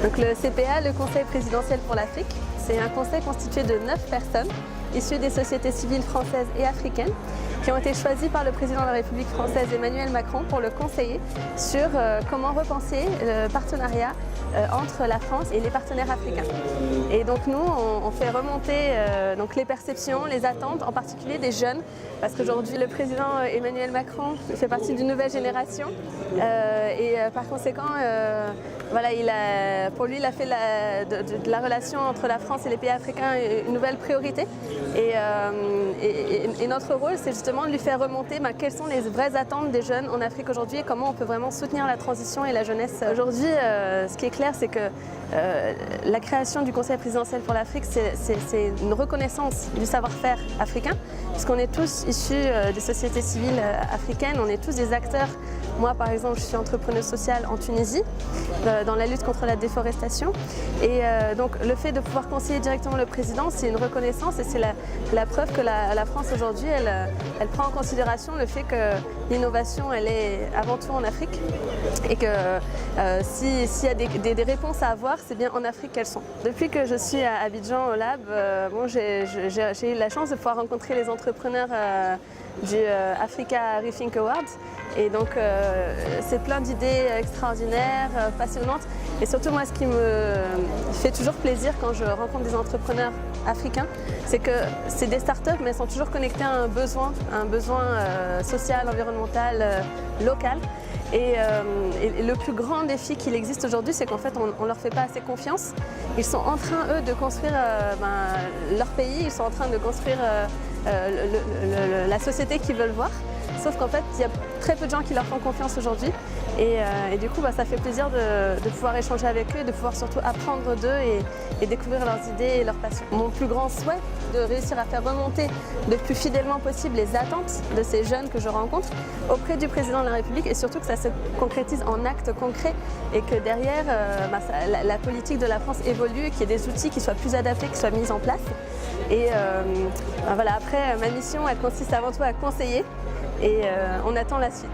Donc le CPA, le Conseil présidentiel pour l'Afrique, c'est un conseil constitué de 9 personnes issues des sociétés civiles françaises et africaines qui ont été choisies par le président de la République française Emmanuel Macron pour le conseiller sur comment repenser le partenariat entre la France et les partenaires africains. Et donc nous, on fait remonter donc les perceptions, les attentes, en particulier des jeunes, parce qu'aujourd'hui le président Emmanuel Macron fait partie d'une nouvelle génération et par conséquent, voilà, pour lui, il a fait de la relation entre la France et les pays africains une nouvelle priorité. Et notre rôle, c'est justement de lui faire remonter quelles sont les vraies attentes des jeunes en Afrique aujourd'hui et comment on peut vraiment soutenir la transition et la jeunesse. Aujourd'hui, ce qui est clair, c'est que la création du Conseil présidentiel pour l'Afrique, c'est une reconnaissance du savoir-faire africain, puisqu'on est tous issus des sociétés civiles africaines, on est tous des acteurs. Moi, par exemple, je suis entrepreneuse sociale en Tunisie, dans la lutte contre la déforestation. Et donc, le fait de pouvoir conseiller directement le président, c'est une reconnaissance et c'est la preuve que la France aujourd'hui, elle prend en considération le fait que l'innovation, elle est avant tout en Afrique et que s'il y a des réponses à avoir, c'est bien en Afrique qu'elles sont. Depuis que je suis à Abidjan au Lab, j'ai eu la chance de pouvoir rencontrer les entrepreneurs du Africa Rethink Awards. Et donc c'est plein d'idées extraordinaires, passionnantes. Et surtout moi, ce qui me fait toujours plaisir quand je rencontre des entrepreneurs africains, c'est que c'est des startups, mais elles sont toujours connectées à un besoin social, environnemental, local. Et le plus grand défi qu'il existe aujourd'hui, c'est qu'en fait, on ne leur fait pas assez confiance. Ils sont en train, eux, de construire leur pays, ils sont en train de construire la société qu'ils veulent voir. Sauf qu'en fait, il y a très peu de gens qui leur font confiance aujourd'hui. Et du coup, ça fait plaisir de pouvoir échanger avec eux, de pouvoir surtout apprendre d'eux et découvrir leurs idées et leurs passions. Mon plus grand souhait, de réussir à faire remonter le plus fidèlement possible les attentes de ces jeunes que je rencontre auprès du président de la République et surtout que ça se concrétise en actes concrets et que derrière, la politique de la France évolue, qu'il y ait des outils qui soient plus adaptés, qui soient mis en place. Et voilà, après, ma mission, elle consiste avant tout à conseiller et on attend la suite.